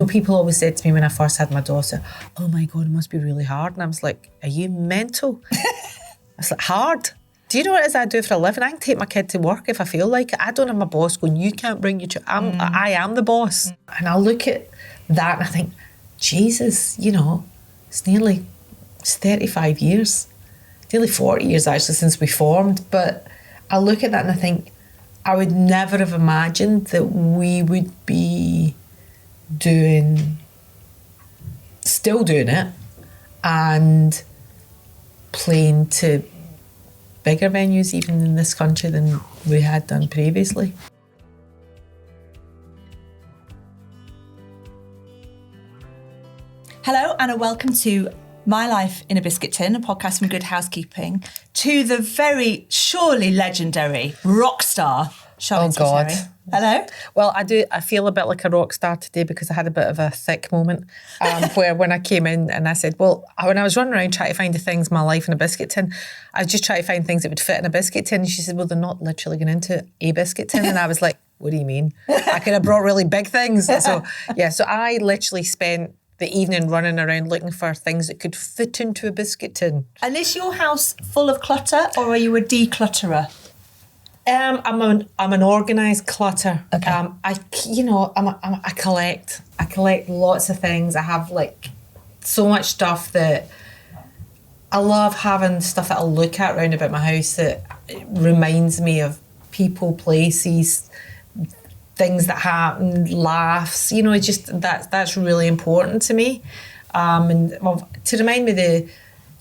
People always said to me when I first had my daughter, oh my God, it must be really hard. And I was like, are you mental? It's like, hard? Do you know what it is I do for a living? I can take my kid to work if I feel like it. I don't have my boss going, you can't bring your child. I am the boss. And I look at that and I think, Jesus, it's 35 years. Nearly 40 years actually since we formed. But I look at that and I think, I would never have imagined that we would be still doing it and playing to bigger venues even in this country than we had done previously. Hello and welcome to My Life in a Biscuit Tin, a podcast from Good Housekeeping, to the very surely legendary rock star, Sharleen Spiteri. God. Hello. Well, I feel a bit like a rock star today because I had a bit of a thick moment where when I came in and I said, well, when I was running around trying to find the things, my life in a biscuit tin, I was just trying to find things that would fit in a biscuit tin. And she said, well, they're not literally going into a biscuit tin. And I was like, what do you mean? I could have brought really big things. So I literally spent the evening running around looking for things that could fit into a biscuit tin. And is your house full of clutter or are you a declutterer? I'm an organised clutter. Okay. I collect. I collect lots of things. I have like so much stuff that I love having stuff that I look at round about my house that reminds me of people, places, things that happen, laughs. That's really important to me. To remind me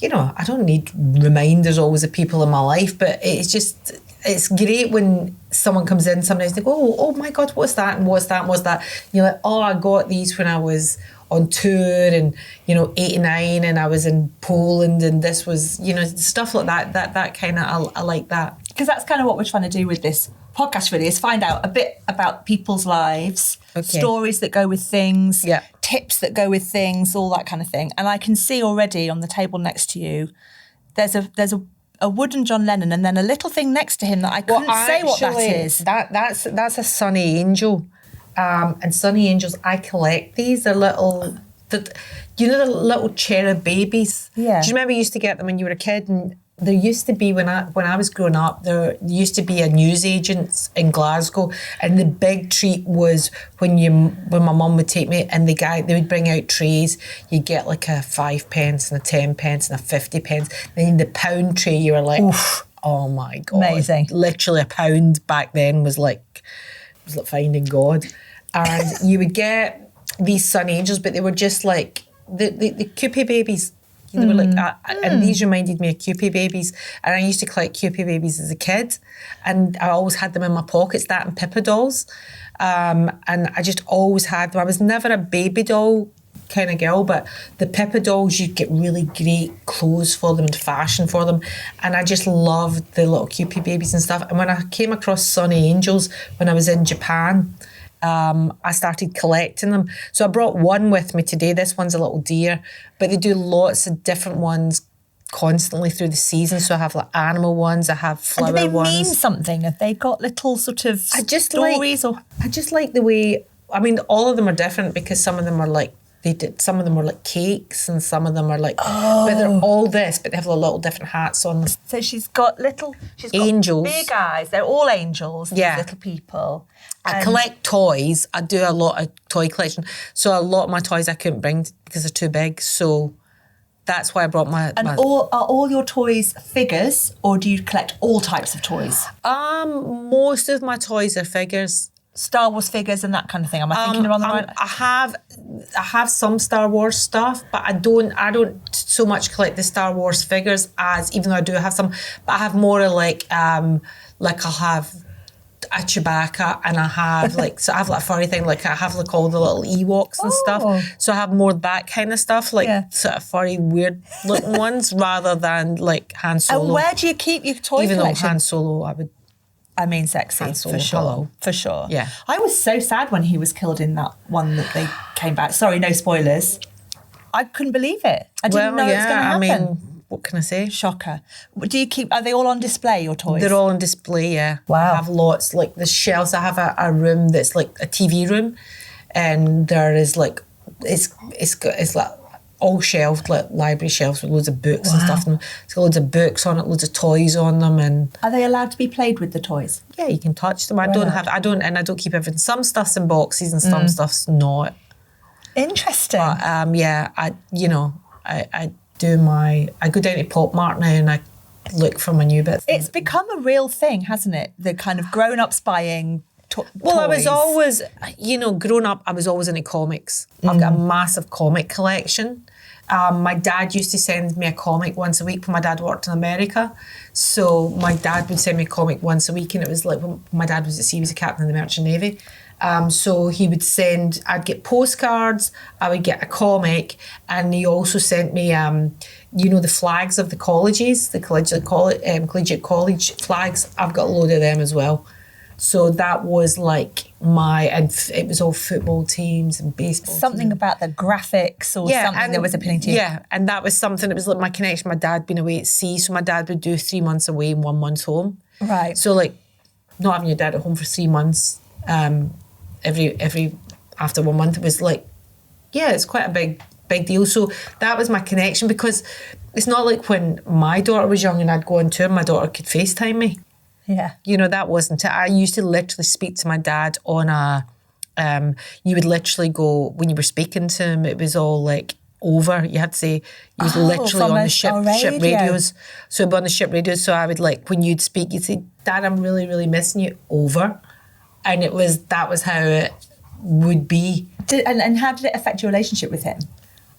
I don't need reminders always of people in my life, but it's great when someone comes in sometimes they go, oh my God, what's that and what's that and what's that? And you're like, oh, I got these when I was on tour and 89 and I was in Poland and this was stuff like that kind of I like that. Because that's kind of what we're trying to do with this podcast really, is find out a bit about people's lives, stories that go with things, tips that go with things, all that kind of thing. And I can see already on the table next to you there's a wooden John Lennon and then a little thing next to him that I couldn't say what that is. That's a Sunny Angel. And Sunny Angels, I collect these. They're little, the little cherub babies? Yeah. Do you remember you used to get them when you were a kid? And there used to be, when I was growing up, there used to be a newsagent's in Glasgow, and the big treat was when my mum would take me and they would bring out trays. You'd get like a 5 pence and a 10 pence and a 50 pence. Then the pound tray, you were like, oof, oh my God. Amazing. Literally a pound back then was like finding God. And you would get these Sun Angels, but they were just like the Kewpie babies. They were like, and these reminded me of Kewpie babies. And I used to collect Kewpie babies as a kid, and I always had them in my pockets. That and Pippa dolls, and I just always had them. I was never a baby doll kind of girl, but the Pippa dolls, you'd get really great clothes for them and fashion for them, and I just loved the little Kewpie babies and stuff. And when I came across Sunny Angels when I was in Japan, I started collecting them. So I brought one with me today. This one's a little deer, but they do lots of different ones constantly through the season. So I have like animal ones, I have flower ones. And do they mean something? Have they got little sort of stories? I just like the way, all of them are different because some of them are like, some of them are like cakes and some of them are like, but they're all this, but they have a little different hats on them. So she's got angels. Big eyes. They're all angels, these little people. I collect toys. I do a lot of toy collection. So a lot of my toys I couldn't bring because they're too big. So that's why I brought my... And are all your toys figures, or do you collect all types of toys? Most of my toys are figures. Star Wars figures and that kind of thing. Am I thinking around the right? I have some Star Wars stuff, but I don't so much collect the Star Wars figures as, even though I do have some, but I have more of like I'll have a Chewbacca and I have so I have like a furry thing, like I have like all the little Ewoks and stuff. So I have more that kind of stuff, sort of furry, weird looking ones rather than like Han Solo. And where do you keep your toy collection? Even though Han Solo, sexy, for sure. Hello. For sure. Yeah. I was so sad when he was killed in that one that they came back. Sorry, no spoilers. I couldn't believe it. I didn't know it was going to happen. What can I say? Shocker. Are they all on display, your toys? They're all on display, yeah. Wow. I have lots, like the shelves. I have a room that's like a TV room, and there is like it's like all shelved, like library shelves with loads of books and stuff. And it's got loads of books on it, loads of toys on them. And are they allowed to be played with, the toys? yeah, you can touch them. I don't keep everything. Some stuff's in boxes and some stuff's not. Interesting. But I go down to Pop Mart now and I look for my new bits. It's become a real thing, hasn't it? The kind of grown-ups buying toys. I was always, growing up, I was always into comics. I've got a massive comic collection. My dad used to send me a comic once a week when my dad worked in America. So my dad would send me a comic once a week, and it was like when my dad was at sea, he was a captain in the Merchant Navy. So he would I'd get postcards, I would get a comic, and he also sent me, the flags of the colleges, the collegiate college flags. I've got a load of them as well. So that was like it was all football teams and baseball something teams. About the graphics or something that was appealing to you. Yeah, and that was something, it was like my connection. My dad being away at sea, so my dad would do 3 months away and 1 month home. Right. So like not having your dad at home for 3 months, every after 1 month, it was like, it's quite a big deal. So that was my connection, because it's not like when my daughter was young and I'd go on tour, my daughter could FaceTime me. Yeah. That wasn't it. I used to literally speak to my dad on you would literally go, when you were speaking to him, it was all like over. You had to say, he was literally on the ship radios. So it'd be on the ship radios. So I would when you'd speak, you'd say, Dad, I'm really, really missing you, over. And that was how it would be. And how did it affect your relationship with him?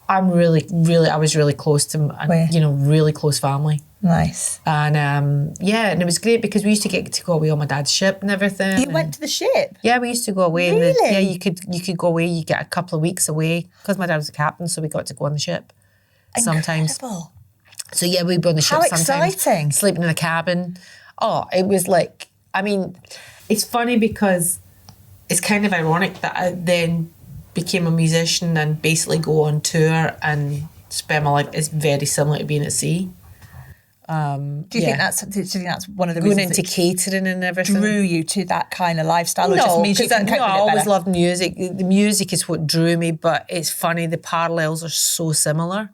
I was really close to him, and, really close family. Nice. And and it was great because we used to get to go away on my dad's ship and everything. You went to the ship? Yeah, we used to go away. Really? You could go away. You get a couple of weeks away because my dad was a captain, so we got to go on the ship. Sometimes. Incredible. So yeah, we'd be on the ship sometimes. How exciting. Sleeping in a cabin. Oh, it was like, it's funny because it's kind of ironic that I then became a musician and basically go on tour and spend my life. It's very similar to being at sea. Do you think that's one of the going reasons into catering and everything drew you to that kind of lifestyle, or just means you can cope with it I always better? loved music. The music is what drew me, but it's funny, the parallels are so similar.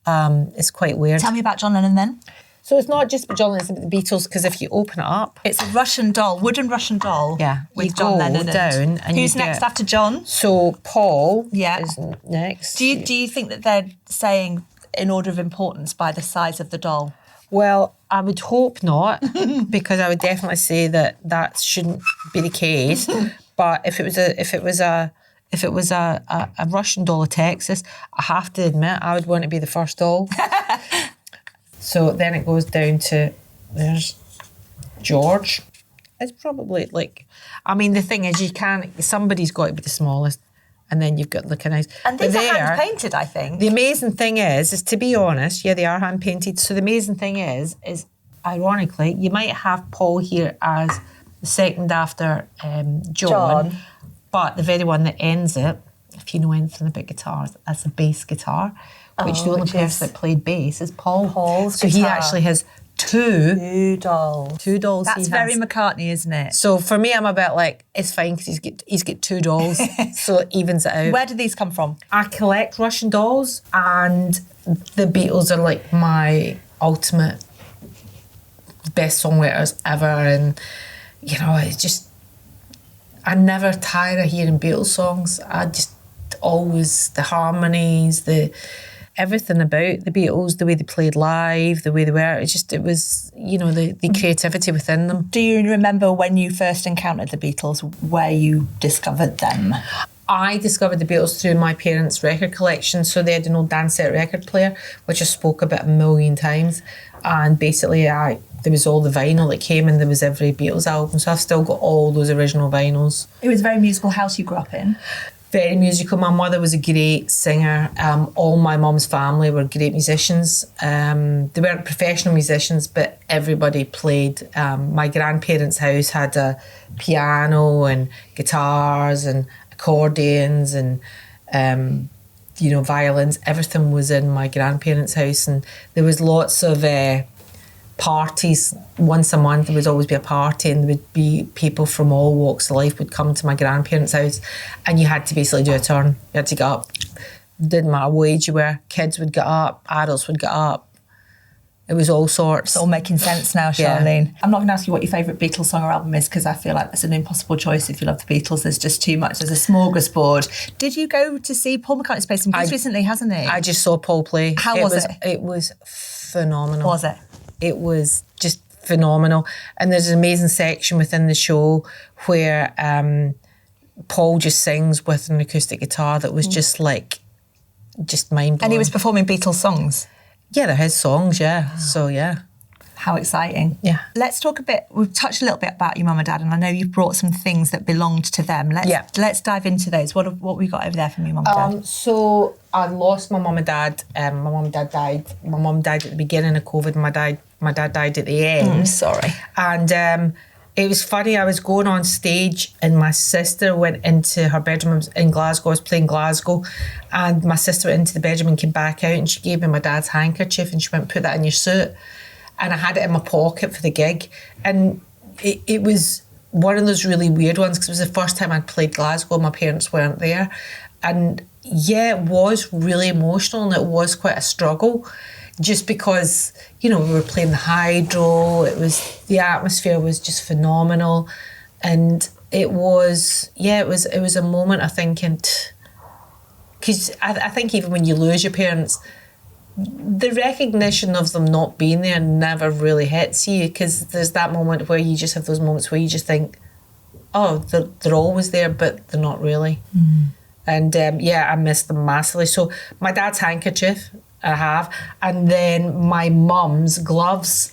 It's quite weird. Tell me about John Lennon then. So it's not just about John Lennon, it's about the Beatles, because if you open it up, it's a Russian doll, wooden Russian doll. Yeah, with John Lennon down. And who's next after John? So Paul is next. Do you think that they're saying in order of importance by the size of the doll? Well, I would hope not, because I would definitely say that shouldn't be the case. But if it was a Russian doll of Texas, I have to admit I would want to be the first doll. So then it goes down to, there's George. It's probably the thing is, somebody's got to be the smallest. And then you've got the kind of... And these are hand-painted, I think. The amazing thing is to be honest, they are hand-painted. So the amazing thing is ironically, you might have Paul here as the second after John, but the very one that ends it, if you know anything about guitars, that's a bass guitar, which the only person that played bass is Paul. So he actually has two dolls. That's very McCartney, isn't it? So for me, I'm a bit it's fine because he's got 2 dolls, so it evens it out. Where do these come from? I collect Russian dolls, and the Beatles are my ultimate best songwriters ever, and it's just, I never tire of hearing Beatles songs. I just always, the harmonies, everything about the Beatles, the way they played live, the way they were, it was, the creativity within them. Do you remember when you first encountered the Beatles, where you discovered them? I discovered the Beatles through my parents' record collection. So they had an old Dansette record player, which I spoke about 1 million times. And basically there was all the vinyl that came, and there was every Beatles album. So I've still got all those original vinyls. It was a very musical house you grew up in. Very musical. My mother was a great singer. All my mum's family were great musicians. They weren't professional musicians, but everybody played. My grandparents' house had a piano and guitars and accordions and violins. Everything was in my grandparents' house, and there was lots of parties. Once a month there would always be a party, and there would be people from all walks of life would come to my grandparents' house, and you had to basically do a turn. You had to get up. Didn't matter what age you were. Kids would get up, adults would get up. It was all sorts. It's all making sense now, Sharleen. Yeah. I'm not going to ask you what your favourite Beatles song or album is, because I feel like that's an impossible choice if you love the Beatles. There's just too much. There's a smorgasbord. Did you go to see Paul McCartney's play some gigs recently, hasn't he? I just saw Paul play. How was it? It was phenomenal. Was it? It was just phenomenal. And there's an amazing section within the show where Paul just sings with an acoustic guitar that was just mind-blowing. And he was performing Beatles songs? Yeah, they're his songs, yeah. So, yeah. How exciting. Yeah. Let's talk a bit, we've touched a little bit about your mum and dad, and I know you've brought some things that belonged to them. Let's dive into those. What have we got over there from your mum and dad? So I lost my mum and dad. My mum and dad died. My mum died at the beginning of COVID, and my dad died at the end. Sorry. And it was funny, I was going on stage and my sister went into her bedroom in Glasgow. I was playing Glasgow, and my sister went into the bedroom and came back out, and she gave me my dad's handkerchief and she went, put that in your suit. And I had it in my pocket for the gig. And it was one of those really weird ones, because it was the first time I'd played Glasgow and my parents weren't there. And yeah, it was really emotional, and it was quite a struggle. Just because, we were playing the hydro, the atmosphere was just phenomenal. And it was a moment, I think, because I think even when you lose your parents, the recognition of them not being there never really hits you, because there's that moment where you just have those moments where you just think, oh, they're always there, but they're not really. And I miss them massively. So my dad's handkerchief, I have, and then my mum's gloves,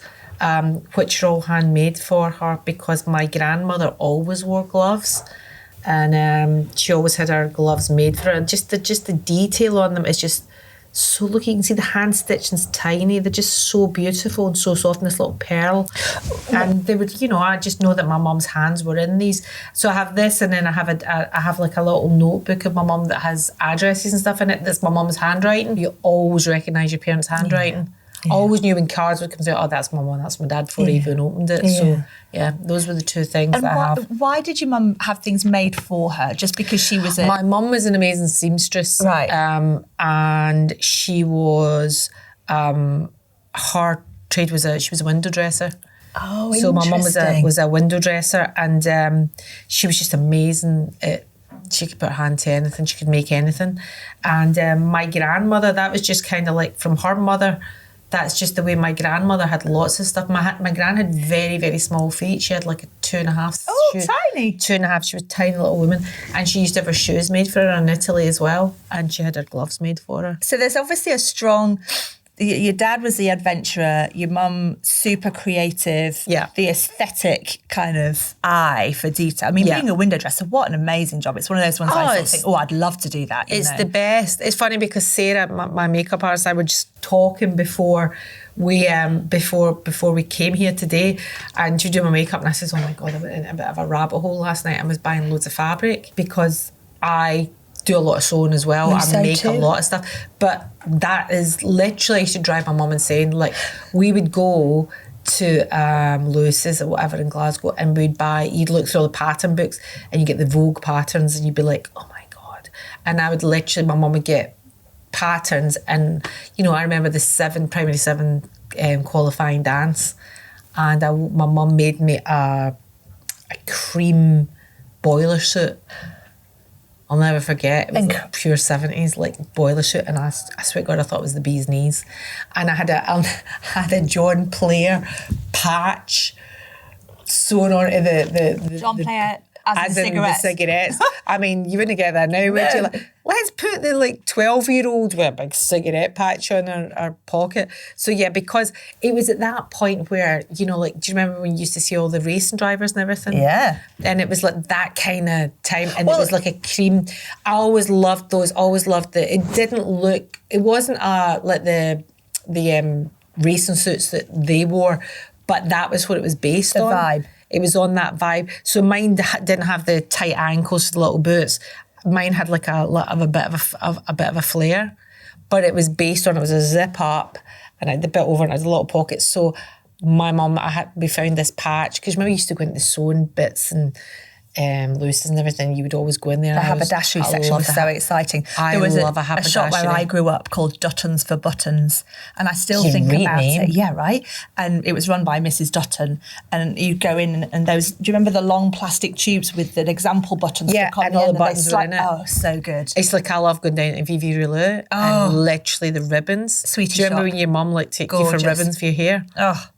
which are all handmade for her, because my grandmother always wore gloves, and she always had her gloves made for her. And just the detail on them is just so, look, you can see the hand stitching's tiny. They're just so beautiful and so soft, and this little pearl. And they would, I just know that my mum's hands were in these. So I have this, and then I have like a little notebook of my mum that has addresses and stuff in it. That's my mum's handwriting. You always recognise your parents' handwriting. I always knew when cards would come through, oh, that's my mum, that's my dad, before I even opened it. So, those were the two things that I have. Why did your mum have things made for her? Just because she was My mum was an amazing seamstress. Right. And she was, her trade was she was a window dresser. Oh, so my mum was a window dresser, and she was just amazing at, she could put her hand to anything, she could make anything. And my grandmother, that was just kind of like from her mother. That's just the way my grandmother had lots of stuff. My gran had very, very small feet. She had like a 2.5. Oh, tiny. 2.5. She was a tiny little woman. And she used to have her shoes made for her in Italy as well. And she had her gloves made for her. So there's obviously a strong... Your dad was the adventurer, your mum super creative, the aesthetic kind of eye for detail. I mean, being a window dresser, what an amazing job. It's one of those ones I think, I'd love to do that. It's the best. It's funny because Sarah, my makeup artist, I were just talking before we came here today, and she did my makeup, and I says, oh my God, I went in a bit of a rabbit hole last night. I was buying loads of fabric because I do a lot of sewing as well. I make a lot of stuff. But that is literally, I used to drive my mum insane. Like, we would go to Lewis's or whatever in Glasgow, and you'd look through all the pattern books, and you get the Vogue patterns, and you'd be like, oh my God. And I would literally, my mum would get patterns, and, I remember the primary 7 qualifying dance, and my mum made me a cream boiler suit. I'll never forget. It was like pure 70s, like boiler suit, and I swear to God, I thought it was the bee's knees. And I had a John Player patch sewn onto the John Player as in cigarettes. The cigarettes. I mean, you wouldn't get that now, would you? Like, let's put the 12-year-old with a big cigarette patch on our pocket. So yeah, because it was at that point where, do you remember when you used to see all the racing drivers and everything? Yeah. And it was like that kind of time, and it was like a cream. I always loved those, always loved it. It wasn't like the racing suits that they wore, but that was what it was based on. The vibe. It was on that vibe. So mine didn't have the tight ankles, the little boots. Mine had like a bit of a flare, but it was based on, it was a zip up, and I had the bit over, and it had a little pocket. So my mum, we found this patch, because remember we used to go into the sewing bits and Lewis's and everything, you would always go in there. The haberdashery section was so exciting. There was a shop where I grew up called Dutton's for Buttons, and I still think about it. Yeah, right. And it was run by Mrs. Dutton, and you'd go in and those. Do you remember the long plastic tubes with an example buttons? Yeah, and all the buttons were in it. Oh, so good. It's like I love going down to Vivi Rouleau and literally the ribbons. Sweetie Do you remember shop. when your mum like took you for ribbons for your hair? Oh.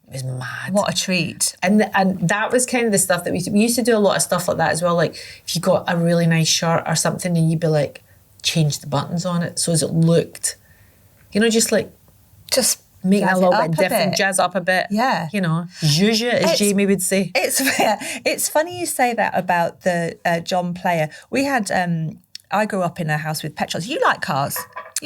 It was mad. What a treat. And that was kind of the stuff that we used to do a lot of stuff like that as well. Like if you got a really nice shirt or something and you'd be like, change the buttons on it so as it looked, just make it a little bit different, jazz up a bit. Yeah. Zhuzh, as Jamie would say. It's funny you say that about the John Player. We had, I grew up in a house with petrols. You like cars?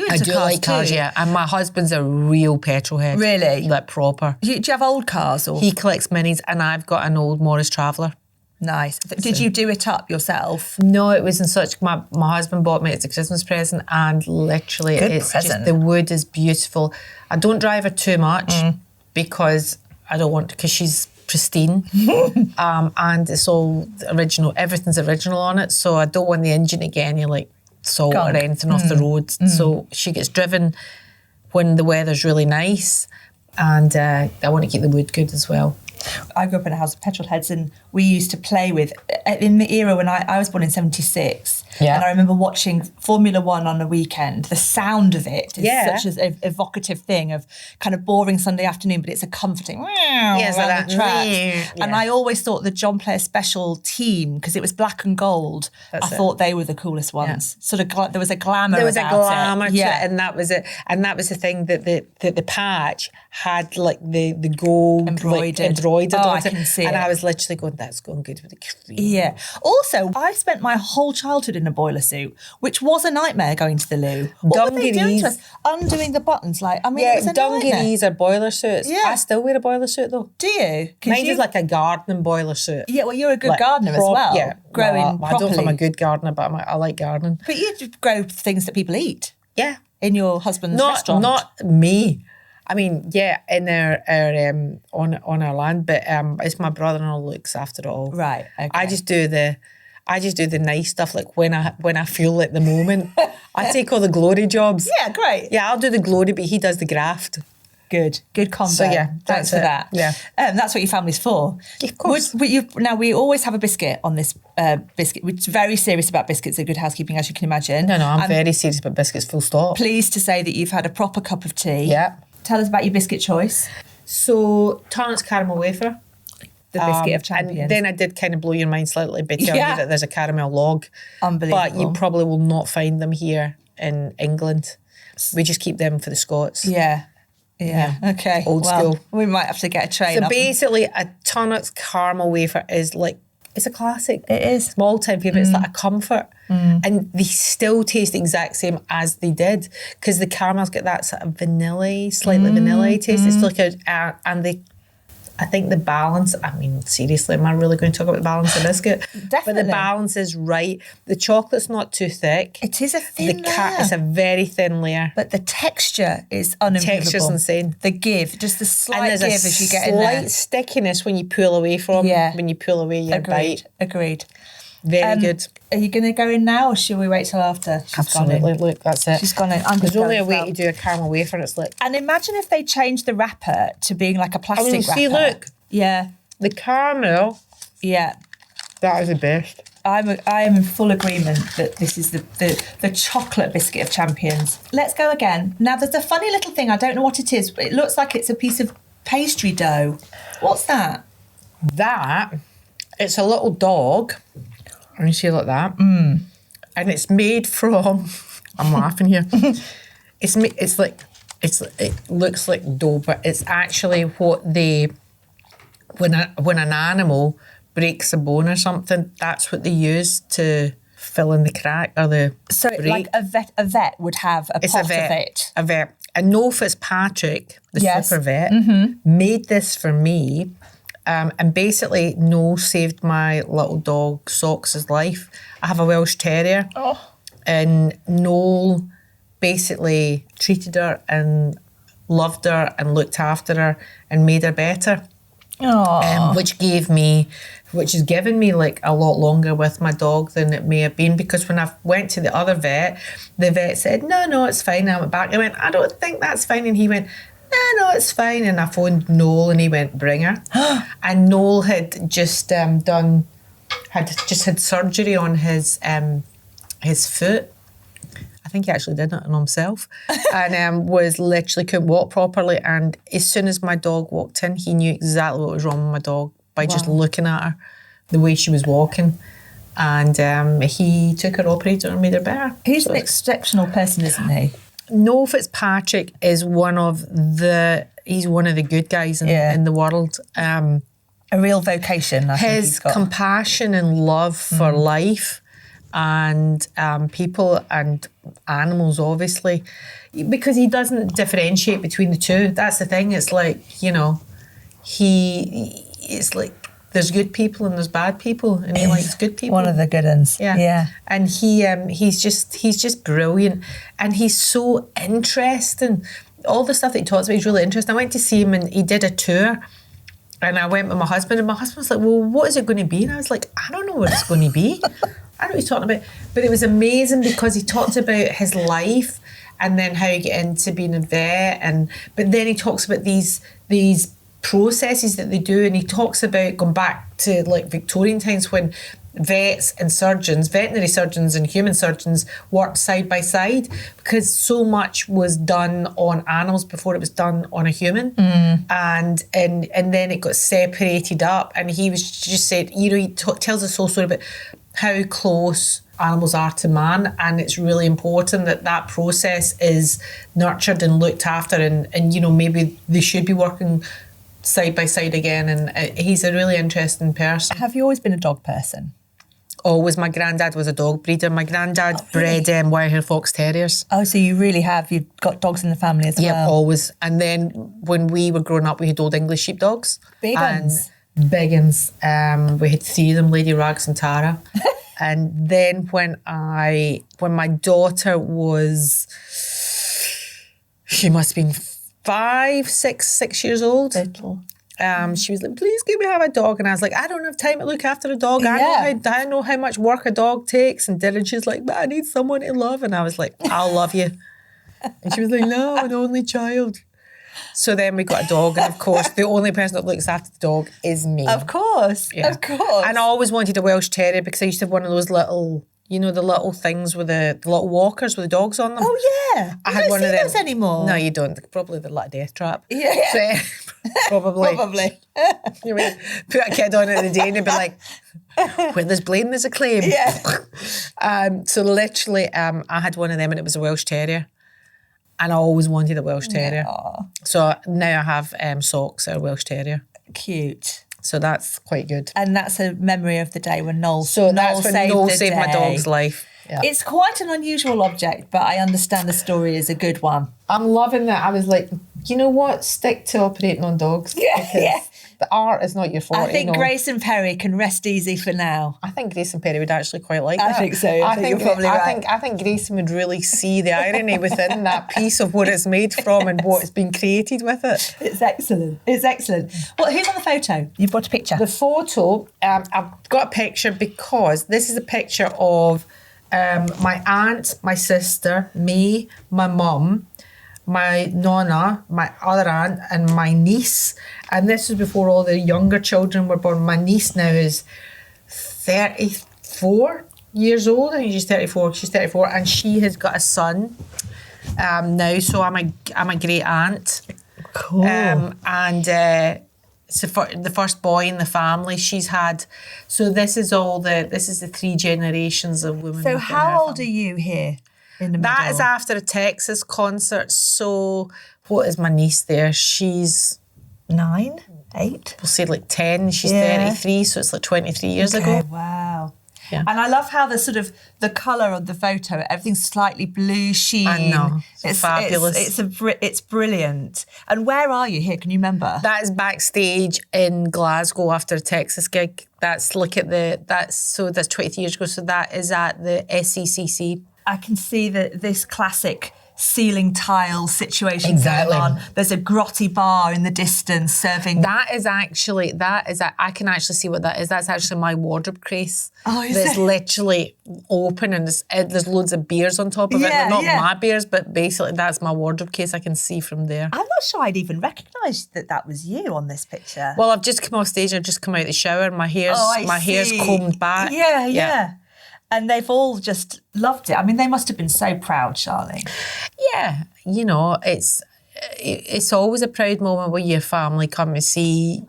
I do like cars, yeah. And my husband's a real petrol head. Really? Like proper. Do you have old cars? Or? He collects minis and I've got an old Morris Traveller. Nice. Did you do it up yourself? No, it was in such, my husband bought me it as a Christmas present, and literally just, the wood is beautiful. I don't drive her too much because I don't want to, because she's pristine and it's all original, everything's original on it, so I don't want the engine to get any like salt or anything off the road. So she gets driven when the weather's really nice, and I want to keep the wood good as well. I grew up in a house of petrol heads, and we used to play with, in the era when I was born in 76, and I remember watching Formula One on a weekend. The sound of it is such an evocative thing of kind of boring Sunday afternoon, but it's a comforting around the track. And I always thought the John Player Special team, because it was black and gold, I thought they were the coolest ones. Sort of there was a glamour about it. There was a glamour to it, and that was it. And that was the thing, that the patch had like the gold embroidered on it. I can see and it. I was literally going, that's going good with the cream. Yeah. Also, I spent my whole childhood in a boiler suit, which was a nightmare going to the loo. What were they doing to us? Undoing the buttons, it was a dungarees are boiler suits. Yeah. I still wear a boiler suit though. Do you? Mine is like a gardening boiler suit. Yeah, well, you're a good gardener as well. Yeah. Growing properly. I don't know if I'm a good gardener, but I like gardening. But you grow things that people eat. Yeah. In your husband's restaurant. Not me. I mean, yeah, in our on our land, but it's my brother-in-law looks after it all. Right. Okay. I just do the nice stuff, like when I feel at the moment. I take all the glory jobs. Yeah, great. Yeah, I'll do the glory, but he does the graft. Good combo. So yeah, thanks for that. Yeah, that's what your family's for. Yeah, of course. Now we always have a biscuit on this biscuit. We're very serious about biscuits at Good Housekeeping, as you can imagine. No, I'm very serious about biscuits. Full stop. Pleased to say that you've had a proper cup of tea. Yeah. Tell us about your biscuit choice. So Tarrant's caramel wafer. The biscuit of champions. And then I did kind of blow your mind slightly by telling you that there's a caramel log. Unbelievable. But you probably will not find them here in England. We just keep them for the Scots. Yeah. Okay. Old school. We might have to get a train. So basically, a Tarrant's caramel wafer is like, it's a classic. It is. Small time favourite. It's like a comfort. And they still taste the exact same as they did, because the caramel's got that sort of vanilla, slightly vanilla taste. It's like I think the balance, I mean, seriously, am I really going to talk about the balance of biscuit? Definitely. But the balance is right. The chocolate's not too thick. It is a thin layer. It's a very thin layer. But the texture is unbelievable. Texture's insane. The give, just the slight give as you get in there. slight stickiness when you pull away when you pull away your bite. Agreed. Very good. Are you going to go in now, or should we wait till after? Absolutely. Look, that's it. She's gone in. There's only a way to do a caramel wafer, and it's like... And imagine if they changed the wrapper to being like a plastic wrapper. See, look. Yeah. The caramel. Yeah. That is the best. I am in full agreement that this is the chocolate biscuit of champions. Let's go again. Now, there's a funny little thing. I don't know what it is, but it looks like it's a piece of pastry dough. What's that? It's a little dog. And you see it like that. And it's made from... I'm laughing here. It looks like dough, but it's actually what they... When an animal breaks a bone or something, that's what they use to fill in the crack or the break. Like a vet would have a pot of it. A vet. And Noel Fitzpatrick, the Supervet, made this for me. And basically, Noel saved my little dog Socks's life. I have a Welsh Terrier. And Noel basically treated her and loved her and looked after her and made her better. Which has given me like a lot longer with my dog than it may have been, because when I went to the other vet, the vet said, no, it's fine. I went back. I went, I don't think that's fine. And he went, no, it's fine. And I phoned Noel and he went, bring her. And Noel had just had surgery on his foot. I think he actually did it on himself, and was literally couldn't walk properly. And as soon as my dog walked in, he knew exactly what was wrong with my dog by just looking at her, the way she was walking. And he took her, operated her, and made her better. He's an exceptional person, isn't he? Noel Fitzpatrick is one of the good guys in the world. A real vocation, I think he's got. His compassion and love for life and people and animals, obviously, because he doesn't differentiate between the two. That's the thing. It's like, it's like there's good people and there's bad people, and he likes good people. One of the good ones. Yeah. And he's just brilliant, and he's so interesting. All the stuff that he talks about is really interesting. I went to see him and he did a tour. And I went with my husband, and my husband was like, well, what is it going to be? And I was like, I don't know what it's going to be. I don't know what he's talking about. But it was amazing because he talked about his life and then how you get into being a vet. But then he talks about these processes that they do, and he talks about going back to like Victorian times when vets and surgeons, veterinary surgeons and human surgeons worked side by side, because so much was done on animals before it was done on a human. And then it got separated up, and he was just said, he tells us whole story about how close animals are to man, and it's really important that process is nurtured and looked after, and maybe they should be working side by side again. And he's a really interesting person. Have you always been a dog person? Always. My granddad was a dog breeder. My granddad bred wire-haired fox terriers. Oh, so you really have. You've got dogs in the family as well. Yeah, always. And then when we were growing up, we had Old English sheepdogs. Big ones. Big ones. We had 3 of them, Lady Rags and Tara. And then when my daughter was, she must have been 6 years old. Little. She was like, please give me have a dog. And I was like, I don't have time to look after a dog. I know how much work a dog takes. And she's like, but I need someone to love. And I was like, I'll love you. And she was like, no, I'm an only child. So then we got a dog. And of course, the only person that looks after the dog is me. Of course. Yeah. Of course. And I always wanted a Welsh Terrier because I used to have one of those little, the little things with the little walkers with the dogs on them. Oh, yeah. I had one of them. Those anymore. No, you don't. Probably the little death trap. Yeah. So, probably. You mean, put a kid on it in the day and they'd be like, where there's blame, there's a claim. Yeah. So literally, I had one of them and it was a Welsh Terrier. And I always wanted a Welsh Terrier. Aww. So now I have Socks, a Welsh Terrier. Cute. So that's quite good. And that's a memory of the day when Noel saved my dog's life. Yeah. It's quite an unusual object, but I understand the story is a good one. I'm loving that. I was like, you know what? Stick to operating on dogs. Yeah. The art is not your fault. I think Grace and Perry can rest easy for now. I think Grace and Perry would actually quite like that. I think so. I think you're probably right. I think Grayson would really see the irony within that piece of what it's made from and what has been created with it. It's excellent. It's excellent. Well, who's on the photo? You've got a picture. The photo, I've got a picture because this is a picture of my aunt, my sister, me, my mum, my nonna, my other aunt, and my niece. And this was before all the younger children were born. My niece now is 34 years old. I think she's 34. She's 34, and she has got a son now. So I'm a great aunt. Cool. So for the first boy in the family she's had. So this is the 3 generations of women. So how old are you here in the middle? That is after a Texas concert. So what is my niece there? She's 9, 8? We'll say like 10. She's 33, so it's like 23 years ago. Wow. Yeah. And I love how the colour of the photo, everything's slightly blue sheen. I know. It's fabulous. It's brilliant. And where are you here? Can you remember? That is backstage in Glasgow after a Texas gig. That's 23 years ago. So that is at the SECC. I can see this classic ceiling tile situation Exactly. going on. There's a grotty bar in the distance serving. I can actually see what that is. That's actually my wardrobe case. Oh, is that's it? literally open and there's loads of beers on top of it. They're not my beers, but basically that's my wardrobe case. I can see from there. I'm not sure I'd even recognised that was you on this picture. Well, I've just come off stage. I've just come out of the shower. My hair's combed back. Yeah. And they've all just loved it. I mean, they must have been so proud, Sharleen. Yeah, you know, it's always a proud moment when your family come and see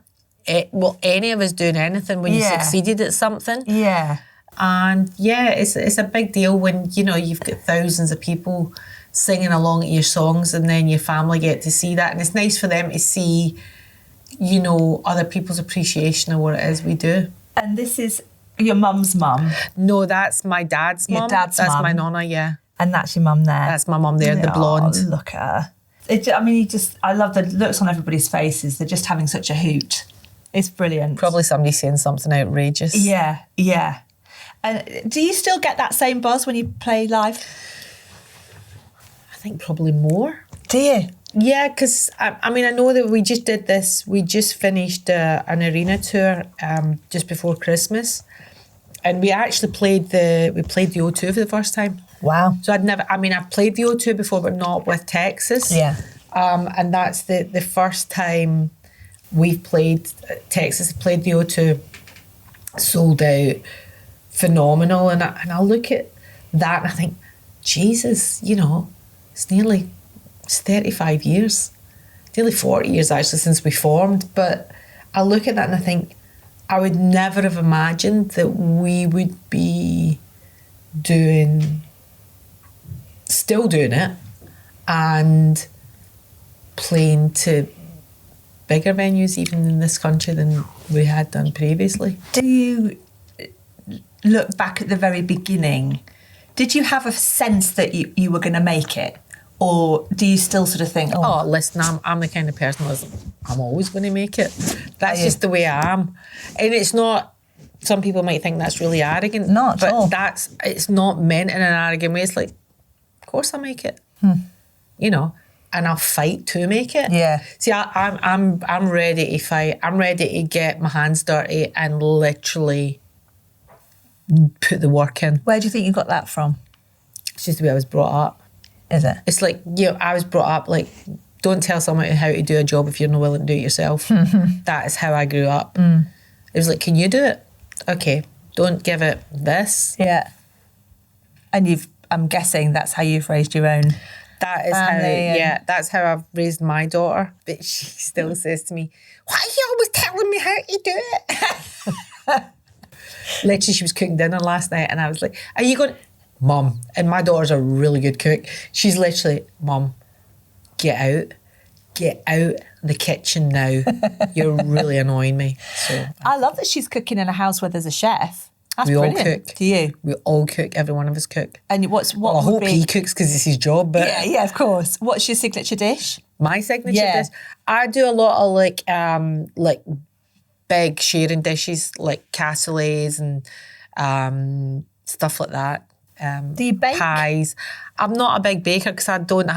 it. Well, any of us doing anything when you succeeded at something. Yeah. And it's a big deal when, you know, you've got thousands of people singing along at your songs and then your family get to see that. And it's nice for them to see, you know, other people's appreciation of what it is we do. And this is your mum's mum? No, that's my dad's mum. Your dad's That's mum. my nonna, yeah. And that's your mum there? That's my mum there, the blonde. Oh, look at her. I love the looks on everybody's faces. They're just having such a hoot. It's brilliant. Probably somebody saying something outrageous. Yeah. And do you still get that same buzz when you play live? I think probably more. Do you? Yeah, because I mean, I know that we just did this. We just finished an arena tour just before Christmas, and we actually played the O2 for the first time. Wow! So I've played the O2 before, but not with Texas. Yeah. And that's the first time we've played. Texas played the O2, sold out, phenomenal. And I look at that and I think, Jesus, you know, it's 35 years, nearly 40 years actually since we formed. But I look at that and I think, I would never have imagined that we would be still doing it and playing to bigger venues even in this country than we had done previously. Do you look back at the very beginning? Did you have a sense that you were going to make it? Or do you still sort of think, oh listen, I'm the kind of person I'm always going to make it. That's just the way I am. And it's not, some people might think that's really arrogant. Not at all. But it's not meant in an arrogant way. It's like, of course I'll make it. You know, and I'll fight to make it. Yeah. See, I'm ready to fight. I'm ready to get my hands dirty and literally put the work in. Where do you think you got that from? It's just the way I was brought up. Is it? It's like, you know, I was brought up like, don't tell someone how to do a job if you're not willing to do it yourself. That is how I grew up. It was like, can you do it? Okay, don't give it this. Yeah. And I'm guessing that's how you've raised your own That is family. That's how I've raised my daughter. But she still says to me, why are you always telling me how to do it? Literally, she was cooking dinner last night and I was like, are you going... Mum, and my daughter's a really good cook. She's literally, Mum, get out the kitchen now. You're really annoying me. So I love that she's cooking in a house where there's a chef. That's we brilliant. all cook. Do you? We all cook. Every one of us cook. And I hope he cooks because it's his job. But yeah, of course. What's your signature dish? My signature dish, I do a lot of like big sharing dishes like cassoulets and stuff like that. Do you bake? Pies. I'm not a big baker because I don't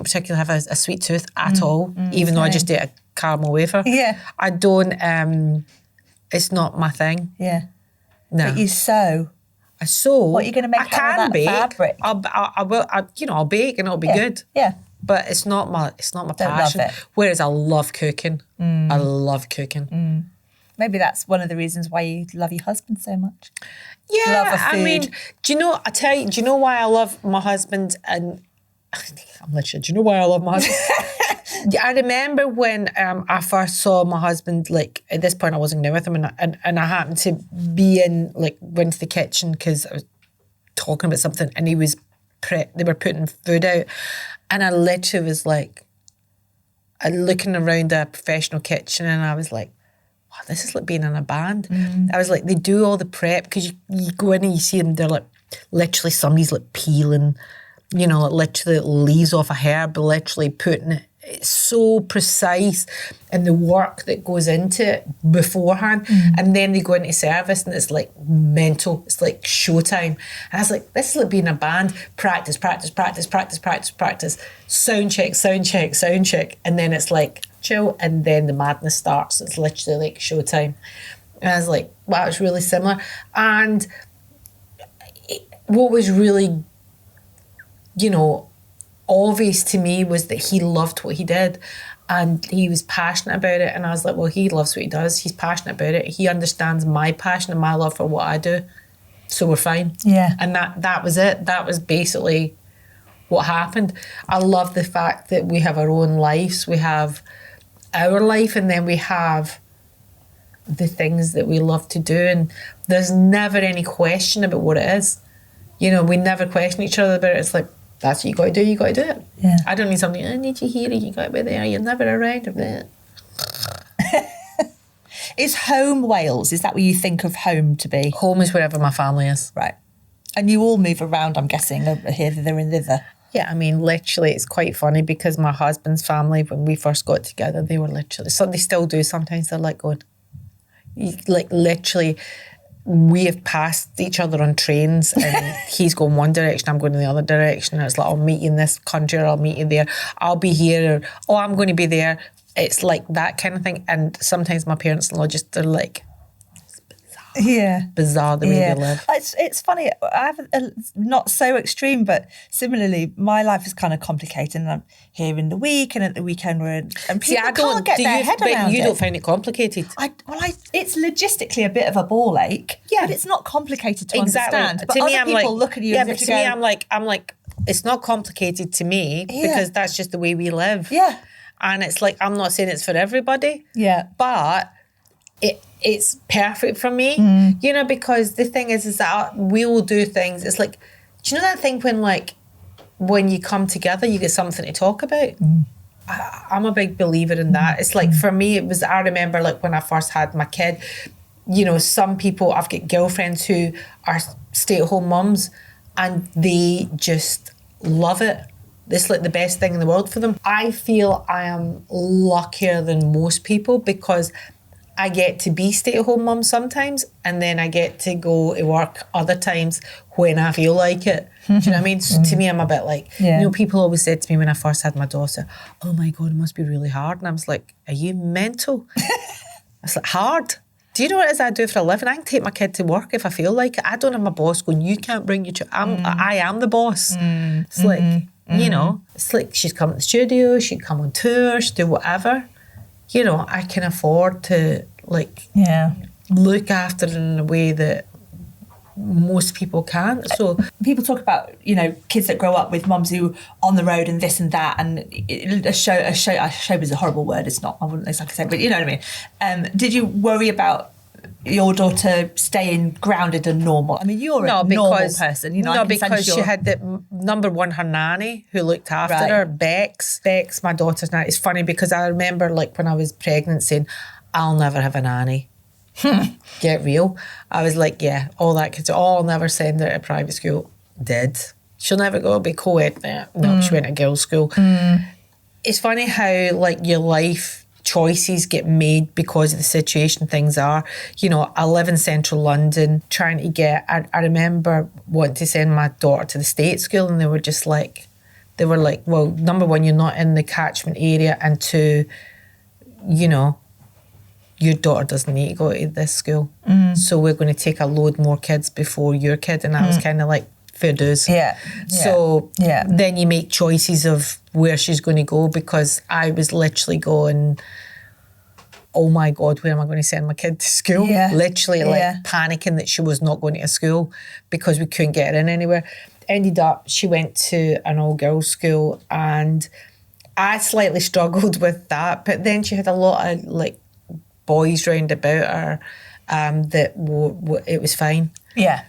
particularly have a sweet tooth at all, even though I just ate a caramel wafer. Yeah. I don't, it's not my thing. Yeah. No. But you sew. I sew. What are you going to make out of that bake. fabric? I'll bake and it'll be good. Yeah. But it's not my passion. Love it. Whereas I love cooking. I love cooking. Maybe that's one of the reasons why you love your husband so much. Yeah, Love of food. I mean, do you know why I love my husband? And I'm literally, do you know why I love my husband? I remember when I first saw my husband, like at this point I wasn't there with him and I happened to be went to the kitchen because I was talking about something and he was, they were putting food out and I literally was like, looking around a professional kitchen and I was like, wow, this is like being in a band. I was like, they do all the prep because you go in and you see them, they're like, literally somebody's like peeling, you know, like literally leaves off a herb, literally putting it it's so precise and the work that goes into it beforehand. And then they go into service and it's like mental. It's like showtime. And I was like, this is like being a band. Practice. Sound check. And then it's like chill. And then the madness starts. It's literally like showtime. And I was like, wow, it's really similar. And what was really, obvious to me was that he loved what he did and he was passionate about it. And I was like, well, he loves what he does. He's passionate about it. He understands my passion and my love for what I do. So we're fine. Yeah. And that was it. That was basically what happened. I love the fact that we have our own lives. We have our life and then we have the things that we love to do. And there's never any question about what it is. We never question each other about it. It's like, that's what you got to do it. Yeah. I don't need something, I need you here, you got to be there, you're never around of that. Is home Wales? Is that what you think of home to be? Home is wherever my family is. Right. And you all move around, I'm guessing, here, there and thither. Yeah, I mean, literally, it's quite funny because my husband's family, when we first got together, they were literally, so they still do sometimes, they're like going, like literally, we have passed each other on trains and he's going one direction, I'm going in the other direction. And it's like, I'll meet you in this country or I'll meet you there. I'll be here or, oh, I'm going to be there. It's like that kind of thing. And sometimes my parents-in-law just, they're like, bizarre the way they live. It's funny. I have not so extreme, but similarly, my life is kind of complicated. And I'm here in the week, and at the weekend and people can't get their head around it. You don't find it complicated? It's logistically a bit of a ball ache. Yeah, but it's not complicated to understand. But to me, people look at you. Yeah, but to me, I'm like, it's not complicated to me because that's just the way we live. Yeah, and it's like I'm not saying it's for everybody. Yeah, but it's perfect for me, because the thing is that we will do things. It's like, do you know that thing when you come together, you get something to talk about? I'm a big believer in that. It's like, for me, I remember when I first had my kid, some people, I've got girlfriends who are stay-at-home mums and they just love it. It's like the best thing in the world for them. I feel I am luckier than most people because I get to be stay-at-home mum sometimes and then I get to go to work other times when I feel like it. Do you know what I mean? So to me, I'm a bit like, people always said to me when I first had my daughter, oh my God, it must be really hard. And I was like, are you mental? It's like, hard? Do you know what it is I do for a living? I can take my kid to work if I feel like it. I don't have my boss going, you can't bring your child. I am the boss. It's like, it's like she'd come to the studio, she'd come on tour, she'd do whatever. I can afford to look after it in a way that most people can't. So people talk about kids that grow up with mums who on the road and this and that, and a showbiz is a horrible word. It's not. I wouldn't exactly say, but you know what I mean. Did you worry about your daughter staying grounded and normal? I mean, you're a normal person. Because she had number one, her nanny who looked after her, Bex, my daughter's nanny. It's funny because I remember when I was pregnant saying, I'll never have a nanny. Get real. I was like, yeah, all that kids, I'll never send her to private school. Did. She'll never go be co-ed. No, she went to girls' school. It's funny how your life choices get made because of the situation things are. I live in central London trying to get, I remember wanting to send my daughter to the state school and they were like, well, number one, you're not in the catchment area, and two, your daughter doesn't need to go to this school. So we're going to take a load more kids before your kid. And that was kind of like fair dues. So then you make choices of where she's going to go, because I was literally going, oh my God, where am I going to send my kid to school? Literally panicking that she was not going to school because we couldn't get her in anywhere. Ended up, she went to an all-girls school and I slightly struggled with that, but then she had a lot of boys round about her that it was fine.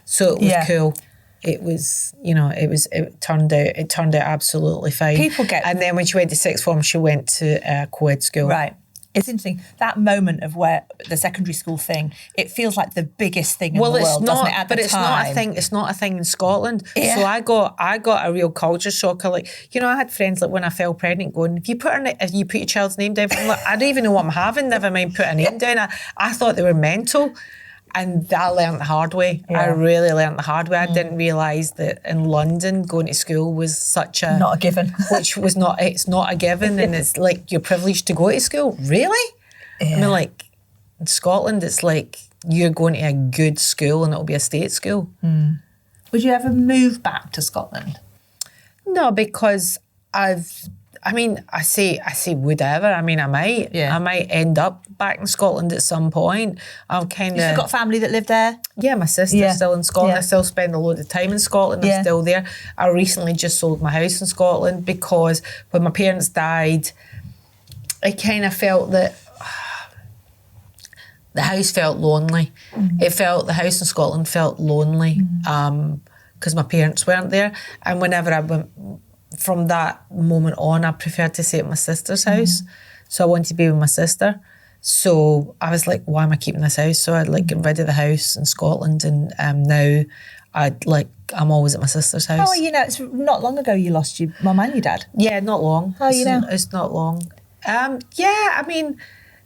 So it was cool. It was, it turned out absolutely fine. People get... And then when she went to sixth form, she went to a co-ed school. Right. It's interesting, that moment of where the secondary school thing, it feels like the biggest thing in the world, doesn't it, at the time? It's not a thing. It's not a thing in Scotland. Yeah. So I got a real culture shock. Like, I had friends like when I fell pregnant going, if you put your child's name down, I'm like, I don't even know what I'm having, never mind put a name down. I thought they were mental. And I learned the hard way. Yeah. I really learned the hard way. I didn't realise that in London, going to school was such a... Not a given. It's not a given, and it's like you're privileged to go to school. Really? Yeah. I mean, like, in Scotland, it's like you're going to a good school and it'll be a state school. Mm. Would you ever move back to Scotland? No, because I say would ever. I mean, I might. Yeah. I might end up back in Scotland at some point. I've kind of... You've got family that live there? Yeah, my sister's still in Scotland. Yeah. I still spend a load of time in Scotland. I'm still there. I recently just sold my house in Scotland because when my parents died, I kind of felt that the house felt lonely. Mm-hmm. The house in Scotland felt lonely because my parents weren't there. And whenever I went... From that moment on, I preferred to stay at my sister's house. So I wanted to be with my sister. So I was like, why am I keeping this house? So I'd like get rid of the house in Scotland, and now I'm always at my sister's house. How are you now? It's not long ago you lost your mum and your dad. Yeah, not long. How are you now? It's not long. I mean,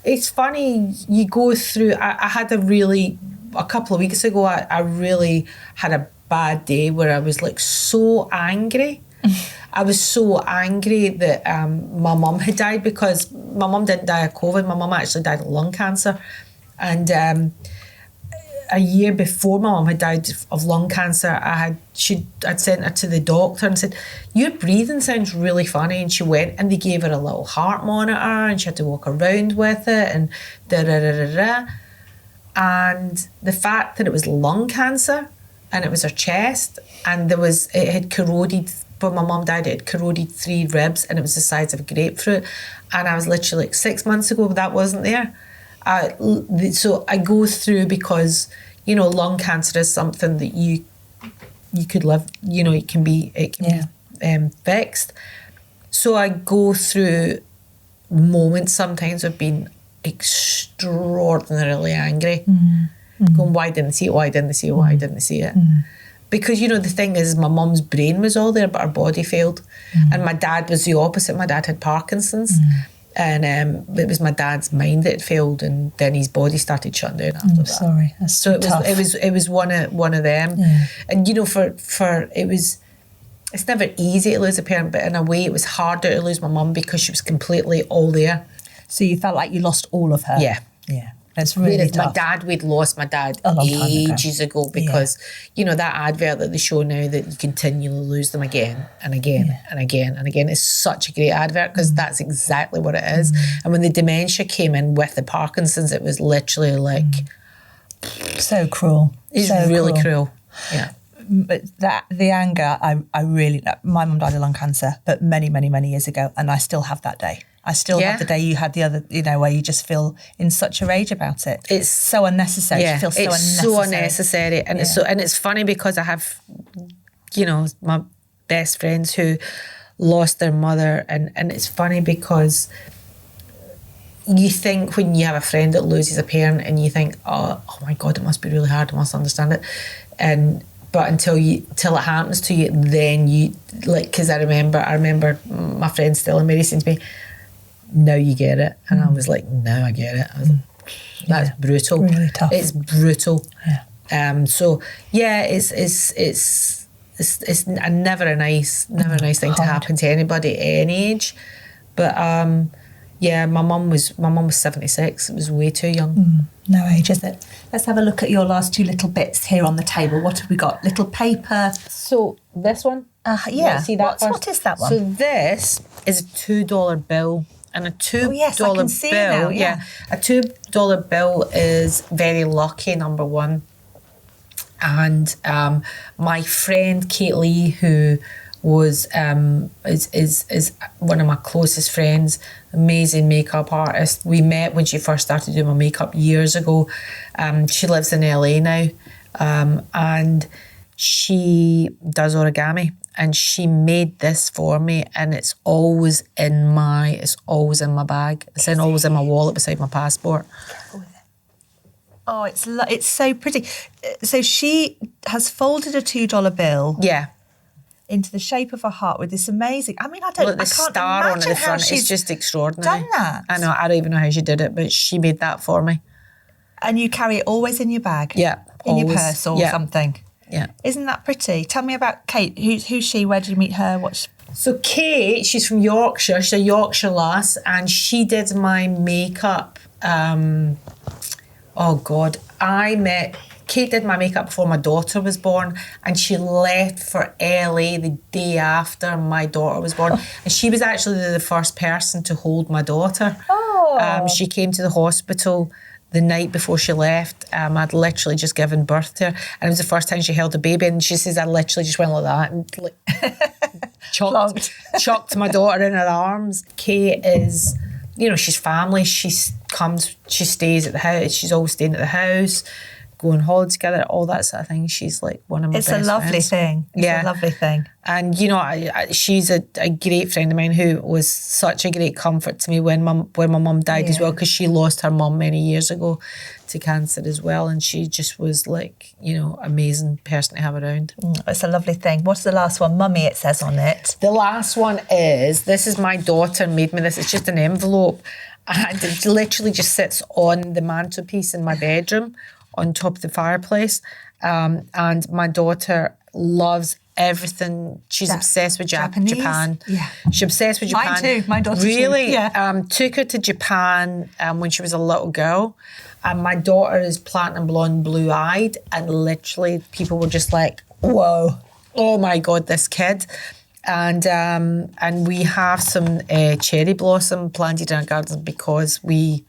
it's funny. You go through. I had a couple of weeks ago. I really had a bad day where I was like so angry. I was so angry that my mum had died, because my mum didn't die of COVID. My mum actually died of lung cancer. And a year before my mum had died of lung cancer, I'd sent her to the doctor and said, your breathing sounds really funny. And she went and they gave her a little heart monitor and she had to walk around with it and da-da-da-da-da. And the fact that it was lung cancer and it was her chest and it had corroded. When my mum died, it had corroded 3 ribs and it was the size of a grapefruit. And I was literally like 6 months ago, that wasn't there. So I go through, because, lung cancer is something that you could live, it can be fixed. So I go through moments sometimes of being extraordinarily angry. Going, why didn't I see it? Why didn't I see it? Why didn't I see it? Because, the thing is, my mum's brain was all there, but her body failed. And my dad was the opposite. My dad had Parkinson's. And it was my dad's mind that had failed, and then his body started shutting down after that. Sorry, that's so tough. It was one of them. Yeah. And, it's never easy to lose a parent, but in a way it was harder to lose my mum because she was completely all there. So you felt like you lost all of her? Yeah. Yeah. It's really tough. We'd lost my dad ages ago because, that advert that they show now that you continually lose them again and again and again and again is such a great advert, because that's exactly what it is. And when the dementia came in with the Parkinson's, it was literally like... So cruel. It's really cruel. Yeah. But the anger, I really... My mum died of lung cancer, but many, many, many years ago, and I still have that day. I still have the day you had the other, where you just feel in such a rage about it. It's so unnecessary. Yeah, it feels so unnecessary. And it's funny because I have, my best friends who lost their mother, and it's funny because you think when you have a friend that loses a parent and you think, oh my God, it must be really hard, I must understand it. But until it happens to you, then you, because I remember my friend Stella Mary saying to me, now you get it. And I was like, now I get it. I was like, that's brutal. Really tough. It's brutal. Yeah. So yeah, it's never a nice thing to happen to anybody at any age. But my mum was 76. It was way too young. No age, is it? Let's have a look at your last 2 little bits here on the table. What have we got? Little paper. So this one. See that? What is that one? So this is a $2 bill. And a $2 bill, a $2 bill is very lucky, number one. And my friend Kate Lee, who was is one of my closest friends, amazing makeup artist. We met when she first started doing my makeup years ago. She lives in LA now, and she does origami. and she made this for me, and it's always in my bag. It's always in my wallet beside my passport. Oh, it's so pretty. So she has folded a $2 bill. Yeah. Into the shape of a heart with this amazing. I mean, I can't star on the front. It's just extraordinary. Done that. I know. I don't even know how she did it, but she made that for me. And you carry it always in your bag. Yeah. In your purse or something. Yeah. Isn't that pretty? Tell me about Kate. Who's she? Where did you meet her? So Kate, she's from Yorkshire. She's a Yorkshire lass, and she did my makeup. Oh God, Kate did my makeup before my daughter was born, and she left for LA the day after my daughter was born. And she was actually the first person to hold my daughter. Oh. She came to the hospital the night before she left. I'd literally just given birth to her, and it was the first time she held a baby, and she says I literally just went like that and chucked my daughter in her arms. Kate is, she's family. She stays at the house. She's always staying at the house, go on holiday together, all that sort of thing. She's like one of my best friends. It's a lovely thing. It's a lovely thing. And, she's a great friend of mine who was such a great comfort to me when my mum died as well, because she lost her mum many years ago to cancer as well. And she just was like, amazing person to have around. It's a lovely thing. What's the last one? Mummy, it says on it. The last one this is my daughter made me this. It's just an envelope. And it literally just sits on the mantelpiece in my bedroom on top of the fireplace. And my daughter loves everything. She's obsessed with Japan. Yeah. She's obsessed with Japan. Mine too. My daughter really, too. Yeah. Took her to Japan when she was a little girl. And my daughter is platinum blonde, blue-eyed. And literally people were just like, whoa, oh my God, this kid. And we have some cherry blossom planted in our garden because my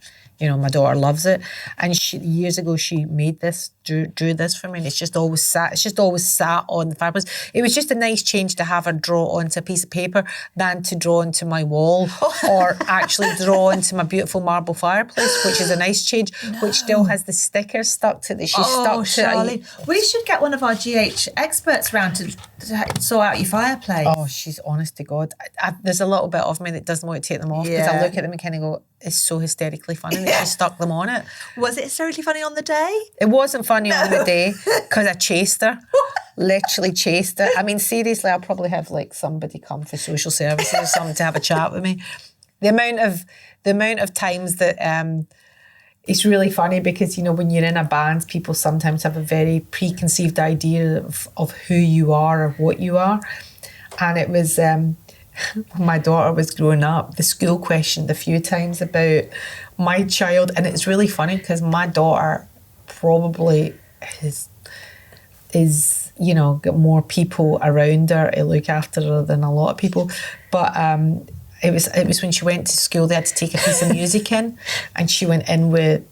daughter loves it. And years ago she made this, drew this for me, and it's just always sat on the fireplace. It was just a nice change to have her draw onto a piece of paper than to draw onto my wall or actually draw into my beautiful marble fireplace, which is a nice change, which still has the sticker stuck to it that she stuck to. Sharleen, we should get one of our GH experts round to sort out your fireplace. Oh, she's honest to God. There's a little bit of me that doesn't want to take them off because I look at them and kind of go, it's so hysterically funny that she stuck them on it. Was it hysterically funny on the day? It wasn't funny on the day because I chased her. Literally chased her. I mean, seriously, I'll probably have like somebody come for social services or something to have a chat with me. The amount of times that it's really funny because, when you're in a band, people sometimes have a very preconceived idea of who you are or what you are. And it was... when my daughter was growing up, the school questioned a few times about my child, and it's really funny because my daughter probably is got more people around her to look after her than a lot of people. But it was when she went to school, they had to take a piece of music in, and she went in with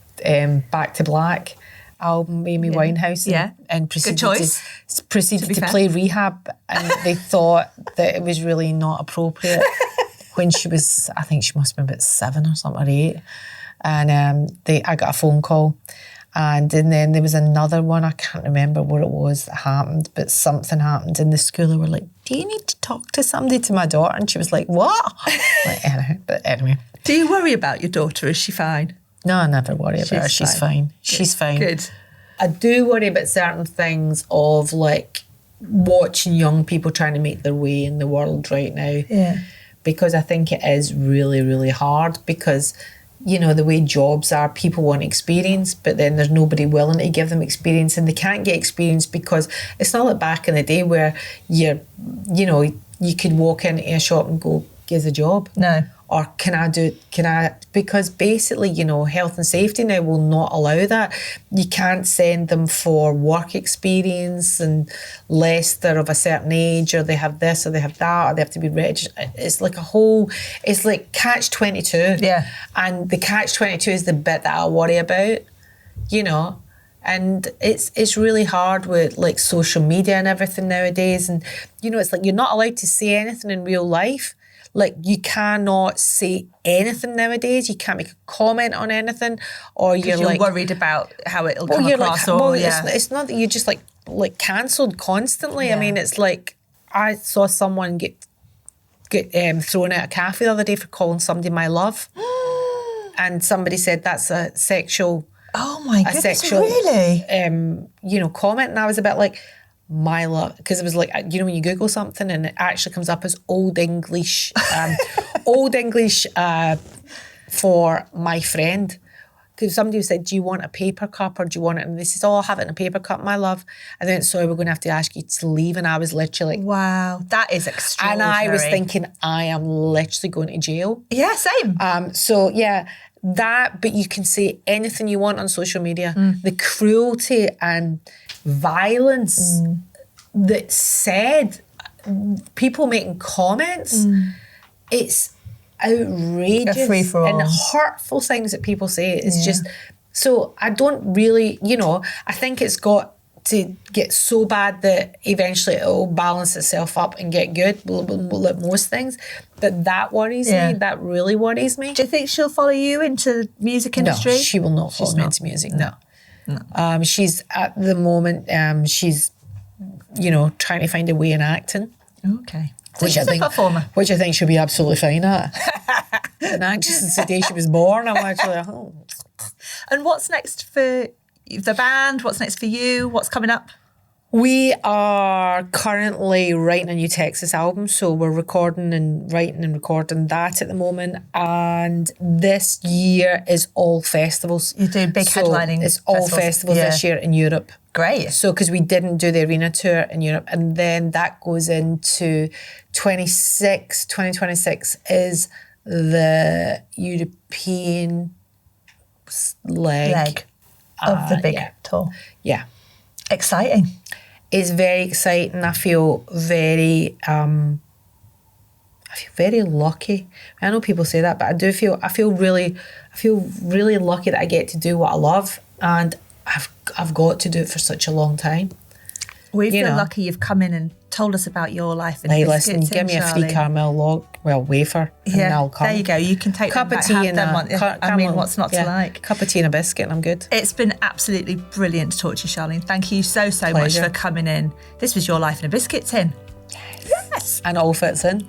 Back to Black album, Amy Winehouse, and proceeded to play Rehab, and they thought that it was really not appropriate when she was, I think she must have been about 7 or something, or 8, and I got a phone call, and then there was another one, I can't remember what it was that happened, but something happened in the school. They were like, do you need to talk to somebody, to my daughter? And she was like, what? Anyway. Do you worry about your daughter? Is she fine? No, I never worry about her. She's fine. She's fine. Good. I do worry about certain things of like watching young people trying to make their way in the world right now. Yeah. Because I think it is really, really hard because, the way jobs are, people want experience, but then there's nobody willing to give them experience, and they can't get experience because it's not like back in the day where you could walk into a shop and go, give us a job. No. Or because basically, health and safety now will not allow that. You can't send them for work experience unless they're of a certain age, or they have this or they have that, or they have to be registered. It's like catch-22. Yeah. And the catch-22 is the bit that I worry about, And it's really hard with like social media and everything nowadays. And, it's like you're not allowed to say anything in real life. Like, you cannot say anything nowadays. You can't make a comment on anything, or you're like worried about how it'll come across. It's not that you're just like cancelled constantly. Yeah. I mean, it's like I saw someone get thrown out of a cafe the other day for calling somebody my love. And somebody said that's a sexual... Oh my goodness, really? Comment. And I was a bit like, my love, because it was like, when you Google something and it actually comes up as Old English, for my friend. Because somebody said, do you want a paper cup or do you want it? And they said, I'll have it in a paper cup, my love. And then, sorry, we're going to have to ask you to leave. And I was literally like... Wow, that is extraordinary. And I was thinking, I am literally going to jail. Yeah, same. So, yeah, that, but you can say anything you want on social media. The cruelty and violence that's said, people making comments, it's outrageous. A free-for-all. And hurtful things that people say. It's just, so I don't really, I think it's got to get so bad that eventually it'll balance itself up and get good, like most things. But that worries me. That really worries me. Do you think she'll follow you into the music industry? No, she will not follow me into music, no. She's, at the moment, she's, trying to find a way in acting. Okay. So she's a performer. Which I think she'll be absolutely fine at. An actress since the day she was born. I'm actually like, oh. And what's next for the band? What's next for you? What's coming up? We are currently writing a new Texas album, so we're recording and writing and recording that at the moment. And this year is all festivals. You're doing big headlining. It's all festivals this year in Europe. Great. So, because we didn't do the arena tour in Europe, and then that goes into 2026 is the European leg of the big tour. Yeah. Exciting. It's very exciting. I feel very lucky. I know people say that, but I feel really lucky that I get to do what I love, and I've got to do it for such a long time. We feel lucky you've come in and told us about your life in biscuits. Listen, give me a free caramel wafer, and then I'll come. There you go. You can take cup them of tea and have them. What's not to like? Cup of tea and a biscuit, and I'm good. It's been absolutely brilliant to talk to you, Sharleen. Thank you so much for coming in. This was your life in a biscuit tin. Yes. And it all fits in.